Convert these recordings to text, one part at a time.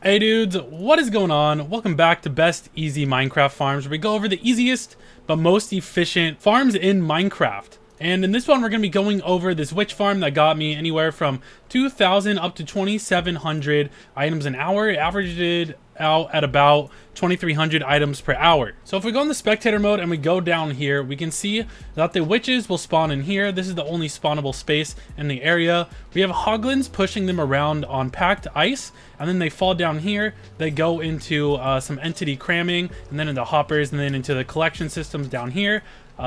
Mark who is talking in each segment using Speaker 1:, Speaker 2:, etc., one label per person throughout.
Speaker 1: Hey dudes, what is going on? Welcome back to Best Easy Minecraft Farms, where we go over the easiest but most efficient farms in Minecraft. And in this one, we're going to be going over this witch farm that got me anywhere from 2,000 up to 2,700 items an hour. It averaged out at about 2,300 items per hour. So if we go in the spectator mode and we go down here, we can see that the witches will spawn in here. This is the only spawnable space in the area. We have hoglins pushing them around on packed ice, and then they fall down here. They go into some entity cramming, and then into hoppers, and then into the collection systems down here.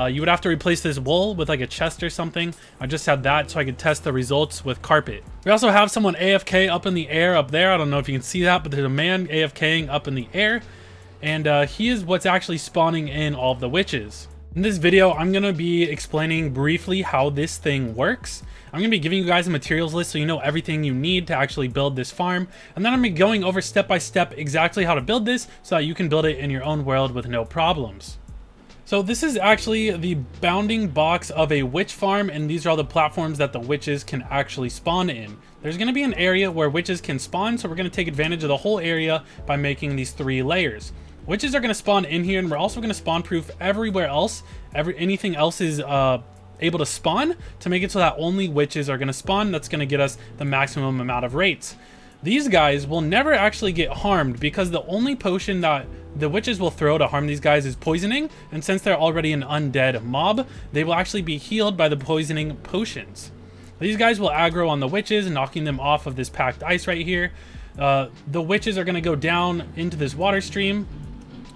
Speaker 1: You would have to replace this wool with like a chest or something. I just had that so I could test the results with carpet. We also have someone AFK up in the air up there. I don't know if you can see that, but there's a man AFKing up in the air. And he is what's actually spawning in all of the witches. In this video, I'm going to be explaining briefly how this thing works. I'm going to be giving you guys a materials list so you know everything you need to actually build this farm. And then I'm going to be going over step by step exactly how to build this so that you can build it in your own world with no problems. So this is actually the bounding box of a witch farm, and these are all the platforms that the witches can actually spawn in. There's going to be an area where witches can spawn, so we're going to take advantage of the whole area by making these 3 layers. Witches are going to spawn in here, and we're also going to spawn proof everywhere else. Anything else is able to spawn to make it so that only witches are going to spawn. That's going to get us the maximum amount of rates. These guys will never actually get harmed because the only potion that the witches will throw to harm these guys is poisoning, and since they're already an undead mob, they will actually be healed by the poisoning potions. These guys will aggro on the witches, knocking them off of this packed ice right here. The witches are going to go down into this water stream,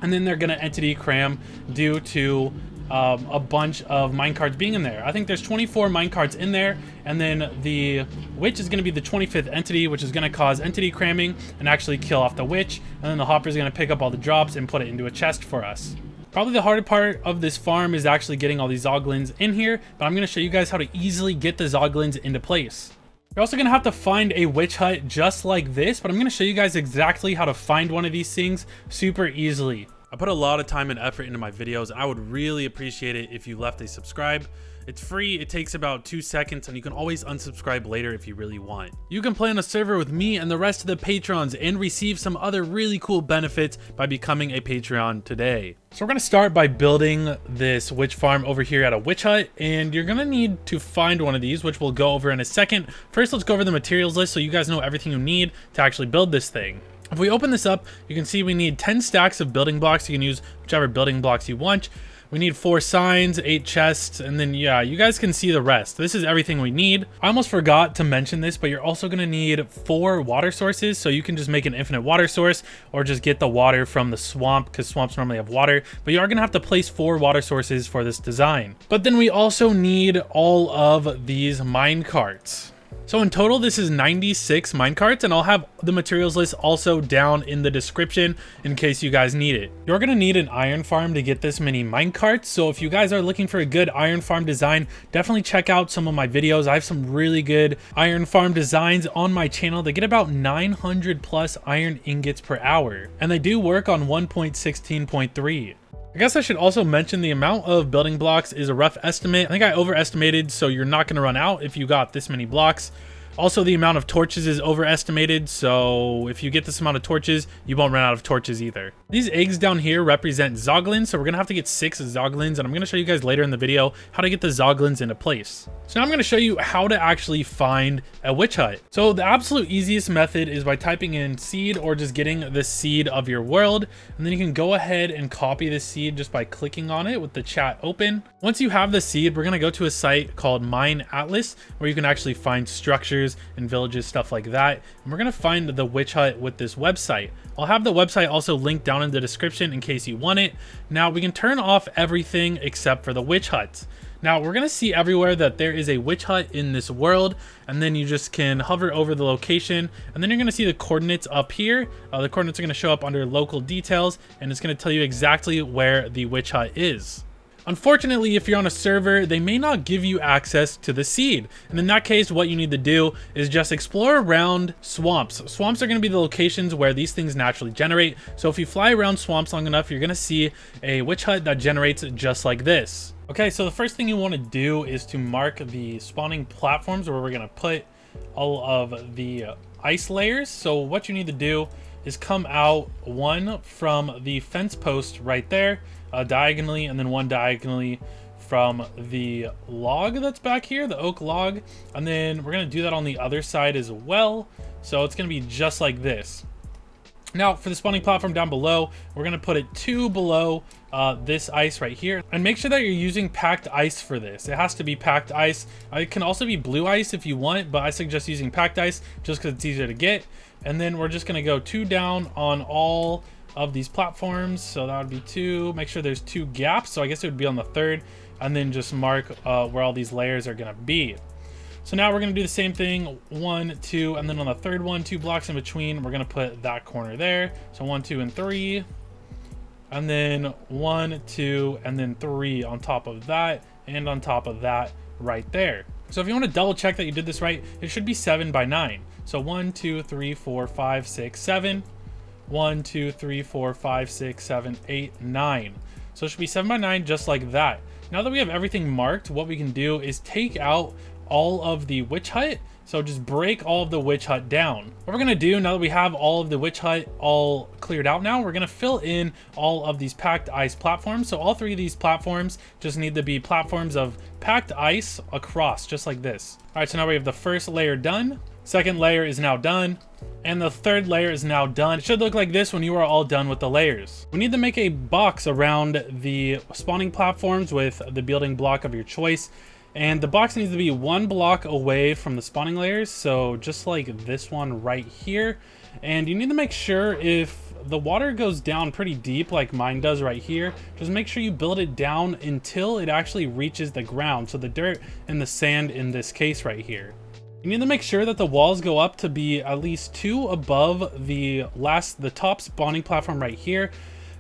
Speaker 1: and then they're going to entity cram due to a bunch of minecarts being in there. I think there's 24 minecarts in there, and then the witch is going to be the 25th entity, which is going to cause entity cramming and actually kill off the witch, and then the hopper is going to pick up all the drops and put it into a chest for us. Probably the harder part of this farm is actually getting all these zoglins in here, but I'm going to show you guys how to easily get the zoglins into place. You're also going to have to find a witch hut just like this, but I'm going to show you guys exactly how to find one of these things super easily. I put a lot of time and effort into my videos. I would really appreciate it if you left a subscribe. It's free, it takes about 2 seconds, and you can always unsubscribe later if you really want. You can play on a server with me and the rest of the patrons and receive some other really cool benefits by becoming a Patreon today. So we're going to start by building this witch farm over here at a witch hut, and you're going to need to find one of these, which we'll go over in a second. First, let's go over the materials list so you guys know everything you need to actually build this thing. If we open this up, you can see we need 10 stacks of building blocks. You can use whichever building blocks you want. We need 4 signs, 8 chests, and then yeah, you guys can see the rest. This is everything we need. I almost forgot to mention this, but you're also going to need 4 water sources, so you can just make an infinite water source or just get the water from the swamp, because swamps normally have water, but you are going to have to place 4 water sources for this design. But then we also need all of these minecarts. So in total, this is 96 minecarts, and I'll have the materials list also down in the description in case you guys need it. You're going to need an iron farm to get this many minecarts, so if you guys are looking for a good iron farm design, definitely check out some of my videos. I have some really good iron farm designs on my channel. They get about 900 plus iron ingots per hour, and they do work on 1.16.3. I guess I should also mention the amount of building blocks is a rough estimate. I think I overestimated, so you're not going to run out if you got this many blocks. Also, the amount of torches is overestimated, so if you get this amount of torches, you won't run out of torches either. These eggs down here represent zoglins, so we're going to have to get 6 zoglins, and I'm going to show you guys later in the video how to get the zoglins into place. So now I'm going to show you how to actually find a witch hut. So the absolute easiest method is by typing in seed or just getting the seed of your world, and then you can go ahead and copy the seed just by clicking on it with the chat open. Once you have the seed, we're going to go to a site called Mine Atlas, where you can actually find structures and villages, stuff like that, and we're going to find the witch hut with this website. I'll have the website also linked down in the description in case you want it. Now we can turn off everything except for the witch huts. Now we're going to see everywhere that there is a witch hut in this world, and then you just can hover over the location, and then you're going to see the coordinates up here. The coordinates are going to show up under local details, and it's going to tell you exactly where the witch hut is. Unfortunately, if you're on a server, they may not give you access to the seed. And in that case, what you need to do is just explore around swamps. Swamps are going to be the locations where these things naturally generate. So if you fly around swamps long enough, you're going to see a witch hut that generates just like this. Okay, so the first thing you want to do is to mark the spawning platforms where we're going to put all of the ice layers. So what you need to do is come out one from the fence post right there, diagonally, and then one diagonally from the log that's back here, the oak log. And then we're going to do that on the other side as well. So it's going to be just like this. Now for the spawning platform down below, we're going to put it 2 below this ice right here, and make sure that you're using packed ice for this. It has to be packed ice. It can also be blue ice if you want, but I suggest using packed ice just because it's easier to get. And then we're just going to go 2 down on all of these platforms. So that would be 2. Make sure there's 2 gaps. So I guess it would be on the 3rd, and then just mark where all these layers are going to be. So now we're going to do the same thing, 1, 2, and then on the 3rd one, 2 blocks in between, we're going to put that corner there. So 1, 2, and 3, and then 1, 2, and then 3 on top of that, and on top of that right there. So if you want to double check that you did this right, it should be 7 by 9. So 1, 2, 3, 4, 5, 6, 7. 1, 2, 3, 4, 5, 6, 7, 8, 9. So it should be 7 by 9 just like that. Now that we have everything marked, what we can do is take out all of the witch hut. So just break all of the witch hut down. What we're gonna do now that we have all of the witch hut all cleared out now, we're gonna fill in all of these packed ice platforms. So all 3 of these platforms just need to be platforms of packed ice across, just like this. All right, so now we have the first layer done. Second layer is now done. And the 3rd layer is now done. It should look like this when you are all done with the layers. We need to make a box around the spawning platforms with the building block of your choice. And the box needs to be 1 block away from the spawning layers. So just like this one right here. And you need to make sure if the water goes down pretty deep like mine does right here, just make sure you build it down until it actually reaches the ground. So the dirt and the sand in this case right here. You need to make sure that the walls go up to be at least 2 above the top spawning platform right here.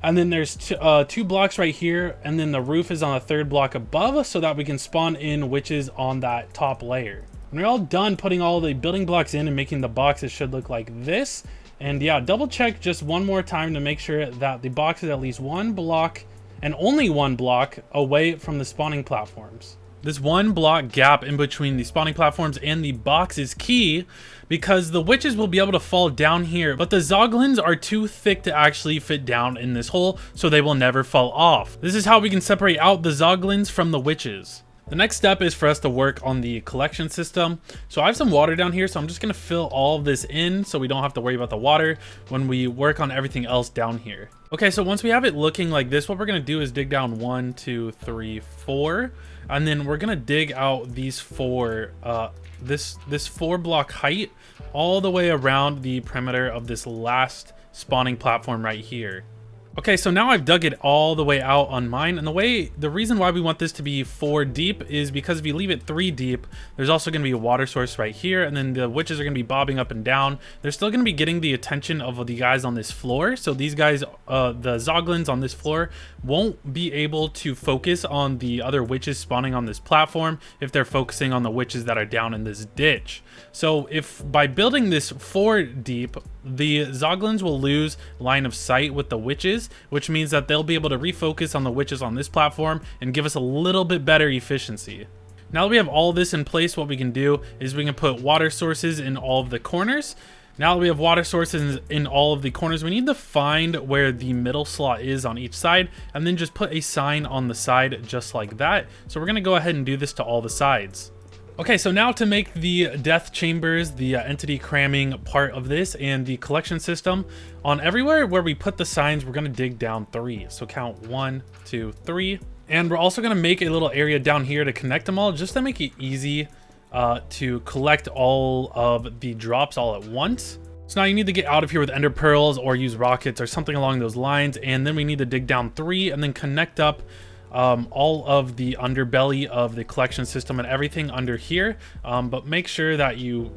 Speaker 1: And then there's 2 blocks right here, and then the roof is on the 3rd block above so that we can spawn in witches on that top layer. When we're all done putting all the building blocks in and making the box, it should look like this. And yeah, double check just one more time to make sure that the box is at least 1 block and only 1 block away from the spawning platforms. This 1 block gap in between the spawning platforms and the box is key because the witches will be able to fall down here, but the zoglins are too thick to actually fit down in this hole, so they will never fall off. This is how we can separate out the zoglins from the witches. The next step is for us to work on the collection system. So I have some water down here, so I'm just going to fill all of this in so we don't have to worry about the water when we work on everything else down here. Okay, so once we have it looking like this, what we're going to do is dig down 1, 2, 3, 4. And then we're going to dig out these 4, this 4 block height all the way around the perimeter of this last spawning platform right here. Okay, so now I've dug it all the way out on mine, and the reason why we want this to be 4 deep is because if you leave it 3 deep, there's also going to be a water source right here, and then the witches are going to be bobbing up and down. They're still going to be getting the attention of the guys on this floor, so these guys, the zoglins on this floor, won't be able to focus on the other witches spawning on this platform if they're focusing on the witches that are down in this ditch. So if by building this 4 deep, the zoglins will lose line of sight with the witches, which means that they'll be able to refocus on the witches on this platform and give us a little bit better efficiency. Now that we have all this in place, what we can do is we can put water sources in all of the corners. Now that we have water sources in all of the corners, we need to find where the middle slot is on each side and then just put a sign on the side just like that. So we're going to go ahead and do this to all the sides. Okay, so now to make the death chambers, the entity cramming part of this and the collection system, on everywhere where we put the signs, we're going to dig down 3. So count 1, 2, 3. And we're also going to make a little area down here to connect them all just to make it easy to collect all of the drops all at once. So now you need to get out of here with ender pearls or use rockets or something along those lines. And then we need to dig down 3 and then connect up all of the underbelly of the collection system and everything under here, but make sure that you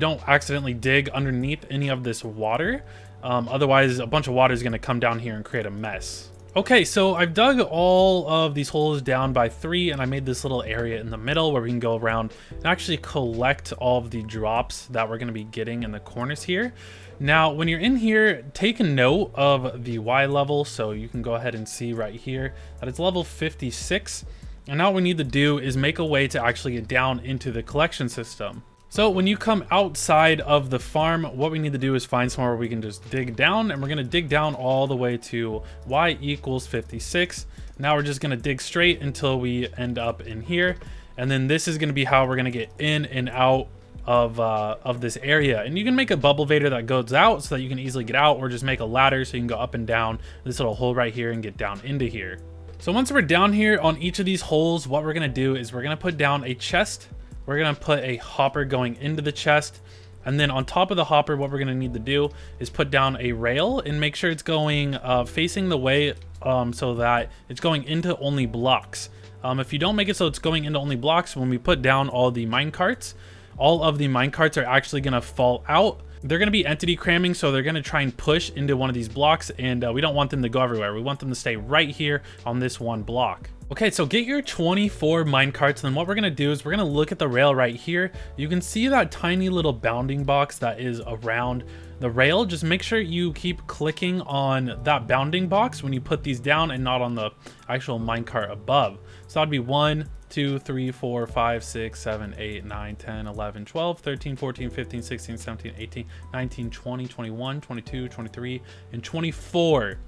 Speaker 1: don't accidentally dig underneath any of this water, otherwise a bunch of water is going to come down here and create a mess. Okay, so I've dug all of these holes down by 3 and I made this little area in the middle where we can go around and actually collect all of the drops that we're going to be getting in the corners here. Now, when you're in here, take a note of the Y level, so you can go ahead and see right here that it's level 56. And now what we need to do is make a way to actually get down into the collection system. So when you come outside of the farm, what we need to do is find somewhere where we can just dig down, and we're going to dig down all the way to y equals 56. Now we're just going to dig straight until we end up in here. And then this is going to be how we're going to get in and out of this area. And you can make a bubble vader that goes out so that you can easily get out, or just make a ladder so you can go up and down this little hole right here and get down into here. So once we're down here on each of these holes, what we're going to do is we're going to put down a chest. We're going to put a hopper going into the chest. And then on top of the hopper, what we're going to need to do is put down a rail and make sure it's going facing the way so that it's going into only blocks. If you don't make it so it's going into only blocks, when we put down all the minecarts, all of the minecarts are actually going to fall out. They're going to be entity cramming, so they're going to try and push into one of these blocks, and we don't want them to go everywhere. We want them to stay right here on this one block. Okay, so get your 24 minecarts, and then what we're going to do is we're going to look at the rail right here. You can see that tiny little bounding box that is around the rail. Just make sure you keep clicking on that bounding box when you put these down and not on the actual minecart above. So that'd be 1, 2, 3, 4, 5, 6, 7, 8, 9, 10, 11, 12, 13, 14, 15, 16, 17, 18, 19, 20, 21, 22, 23, and 24.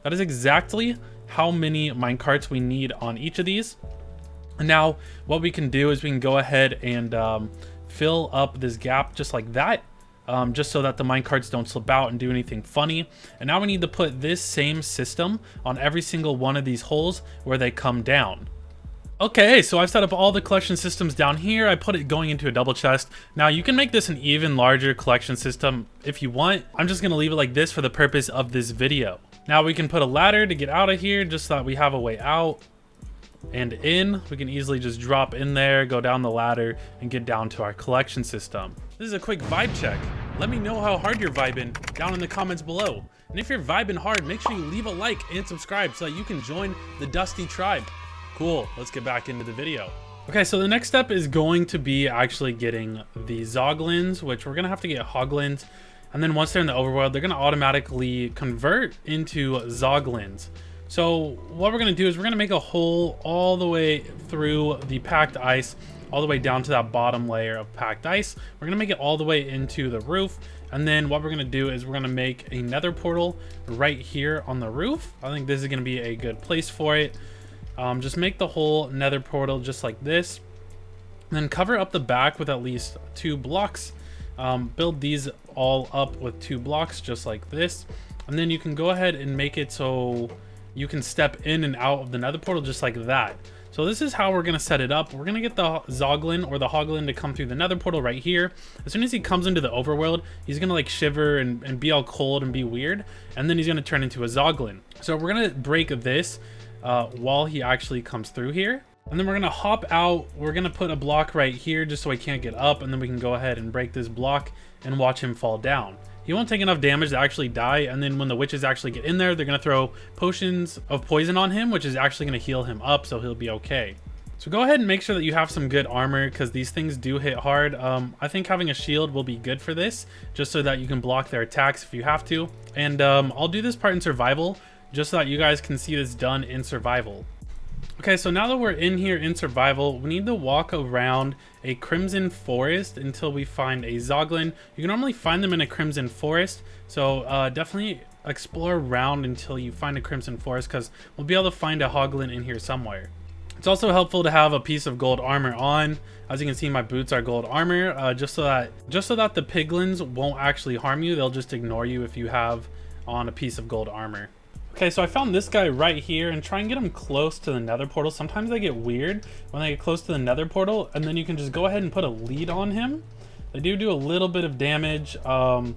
Speaker 1: That is exactly how many minecarts we need on each of these. And now what we can do is we can go ahead and fill up this gap just like that. Just so that the minecarts don't slip out and do anything funny. And now we need to put this same system on every single one of these holes where they come down. Okay, so I've set up all the collection systems down here. I put it going into a double chest. Now you can make this an even larger collection system if you want. I'm just gonna leave it like this for the purpose of this video. Now we can put a ladder to get out of here just so that we have a way out and in. We can easily just drop in there, go down the ladder, and get down to our collection system. This is a quick vibe check. Let me know how hard you're vibing down in the comments below. And if you're vibing hard, make sure you leave a like and subscribe so that you can join the Dusty tribe. Cool, let's get back into the video. Okay, so the next step is going to be actually getting the zoglins, which we're gonna have to get hoglins. And then once they're in the overworld, they're gonna automatically convert into zoglins. So what we're gonna do is we're gonna make a hole all the way through the packed ice, all the way down to that bottom layer of packed ice. We're gonna make it all the way into the roof. And then what we're gonna do is we're gonna make a nether portal right here on the roof. I think this is gonna be a good place for it. Just make the whole nether portal just like this. And then cover up the back with at least 2 blocks. Build these all up with 2 blocks just like this. And then you can go ahead and make it so you can step in and out of the nether portal just like that. So this is how we're going to set it up. We're going to get the zoglin or the hoglin to come through the nether portal right here. As soon as he comes into the overworld, he's going to like shiver and be all cold and be weird. And then he's going to turn into a zoglin. So we're going to break this while he actually comes through here. And then we're going to hop out. We're going to put a block right here just so he can't get up. And then we can go ahead and break this block and watch him fall down. He won't take enough damage to actually die, and then when the witches actually get in there, they're going to throw potions of poison on him, which is actually going to heal him up, so he'll be okay. So go ahead and make sure that you have some good armor, because these things do hit hard. I think having a shield will be good for this, just so that you can block their attacks if you have to. And I'll do this part in survival, just so that you guys can see this done in survival. Okay, so now that we're in here in survival, we need to walk around a crimson forest until we find a zoglin. You can normally find them in a crimson forest, so definitely explore around until you find a crimson forest, because we'll be able to find a hoglin in here somewhere. It's also helpful to have a piece of gold armor on. As you can see, my boots are gold armor, just so that the piglins won't actually harm you. They'll just ignore you if you have on a piece of gold armor. Okay, so I found this guy right here, and try and get him close to the nether portal. Sometimes they get weird when they get close to the nether portal, and then you can just go ahead and put a lead on him. They do a little bit of damage, but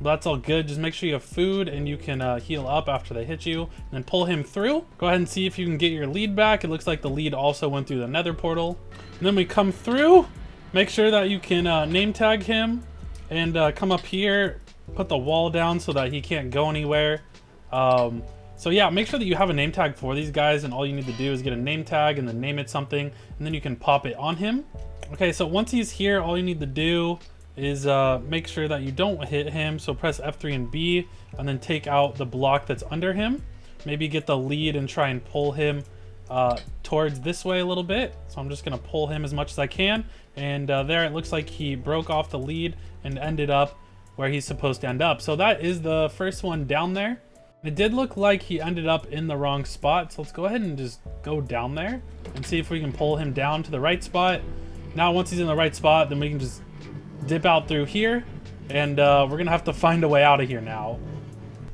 Speaker 1: that's all good. Just make sure you have food and you can heal up after they hit you, and then pull him through. Go ahead and see if you can get your lead back. It looks like the lead also went through the nether portal. And then we come through, make sure that you can name tag him, and come up here, put the wall down so that he can't go anywhere. So yeah, make sure that you have a name tag for these guys, and all you need to do is get a name tag and then name it something, and then you can pop it on him. Okay, so once he's here, all you need to do is make sure that you don't hit him. So press F3 and B, and then take out the block that's under him. Maybe get the lead and try and pull him towards this way a little bit. So I'm just gonna pull him as much as I can. And there it looks like he broke off the lead and ended up where he's supposed to end up. So that is the first one down there. It did look like he ended up in the wrong spot. So let's go ahead and just go down there and see if we can pull him down to the right spot. Now, once he's in the right spot, then we can just dip out through here. And we're gonna have to find a way out of here now.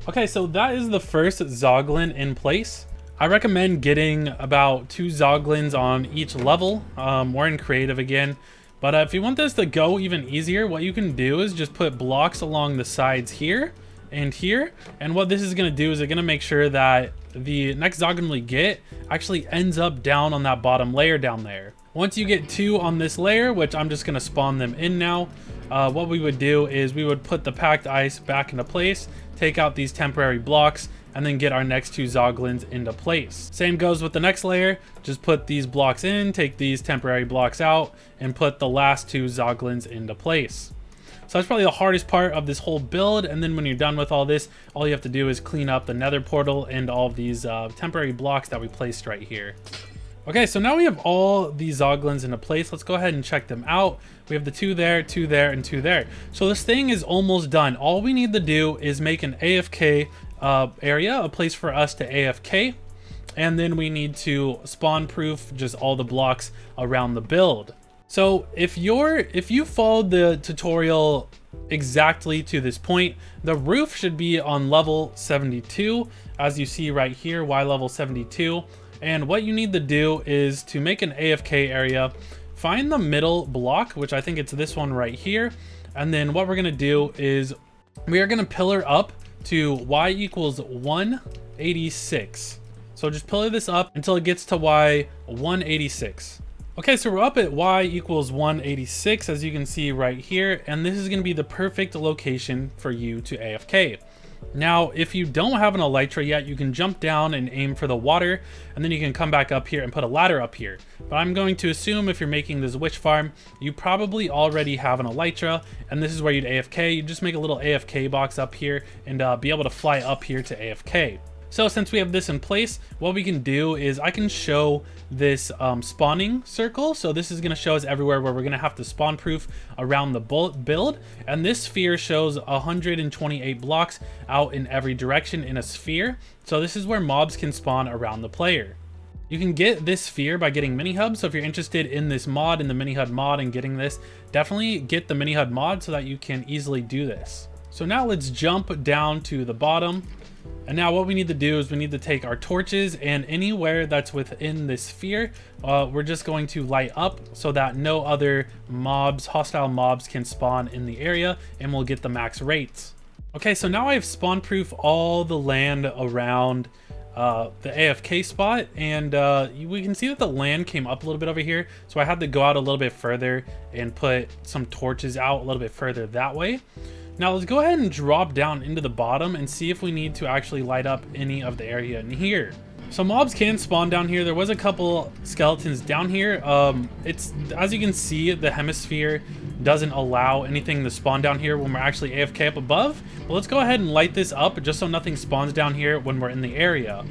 Speaker 1: Okay, so that is the first zoglin in place. I recommend getting about 2 zoglins on each level. We're in creative again. But if you want this to go even easier, what you can do is just put blocks along the sides here and here. And what this is going to do is it's going to make sure that the next zoglin we get actually ends up down on that bottom layer down there. Once you get 2 on this layer, which I'm just going to spawn them in now, what we would do is we would put the packed ice back into place, take out these temporary blocks, and then get our next 2 zoglins into place. Same goes with the next layer. Just put these blocks in, take these temporary blocks out, and put the last 2 zoglins into place. So that's probably the hardest part of this whole build. And then when you're done with all this, all you have to do is clean up the nether portal and all of these temporary blocks that we placed right here. Okay, so now we have all these zoglins into place. Let's go ahead and check them out. We have the 2 there, 2 there, and 2 there. So this thing is almost done. All we need to do is make an AFK area, a place for us to AFK, and then we need to spawn proof just all the blocks around the build. So if you followed the tutorial exactly to this point, the roof should be on level 72, as you see right here, Y level 72. And what you need to do is to make an AFK area, find the middle block, which I think it's this one right here. And then what we're gonna do is we are gonna pillar up to Y equals 186. So just pillar this up until it gets to Y 186. Okay, so we're up at Y equals 186, as you can see right here, and this is going to be the perfect location for you to AFK. Now, if you don't have an elytra yet, you can jump down and aim for the water, and then you can come back up here and put a ladder up here. But I'm going to assume if you're making this witch farm, you probably already have an elytra, and this is where you'd AFK. You just make a little AFK box up here and be able to fly up here to AFK. So since we have this in place, what we can do is I can show this spawning circle. So this is going to show us everywhere where we're going to have to spawn proof around the build. And this sphere shows 128 blocks out in every direction in a sphere. So this is where mobs can spawn around the player. You can get this sphere by getting mini hubs. So if you're interested in this mod, in the mini hub mod and getting this, definitely get the mini hub mod so that you can easily do this. So now let's jump down to the bottom. And now what we need to do is we need to take our torches, and anywhere that's within this sphere, we're just going to light up so that no other mobs, hostile mobs, can spawn in the area, and we'll get the max rates. Okay, so now I've spawn proof all the land around the AFK spot, and we can see that the land came up a little bit over here, so I had to go out a little bit further and put some torches out a little bit further that way. Now let's go ahead and drop down into the bottom and see if we need to actually light up any of the area in here. So mobs can spawn down here. There was a couple skeletons down here. It's, as you can see, the hemisphere doesn't allow anything to spawn down here when we're actually AFK up above. But let's go ahead and light this up just so nothing spawns down here when we're in the area.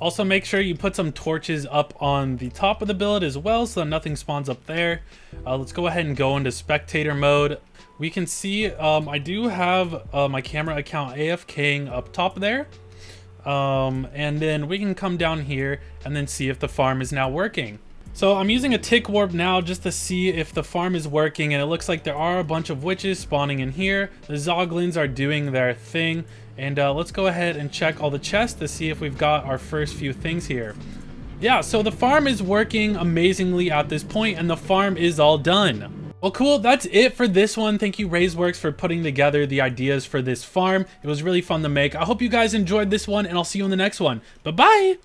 Speaker 1: Also make sure you put some torches up on the top of the build as well so that nothing spawns up there. Let's go ahead and go into spectator mode. We can see I do have my camera account AFKing up top there. And then we can come down here and then see if the farm is now working. So I'm using a tick warp now just to see if the farm is working, and it looks like there are a bunch of witches spawning in here. The zoglins are doing their thing, and let's go ahead and check all the chests to see if we've got our first few things here. Yeah, so the farm is working amazingly at this point, and the farm is all done. Well, cool, that's it for this one. Thank you, RaiseWorks, for putting together the ideas for this farm. It was really fun to make. I hope you guys enjoyed this one, and I'll see you in the next one. Bye-bye!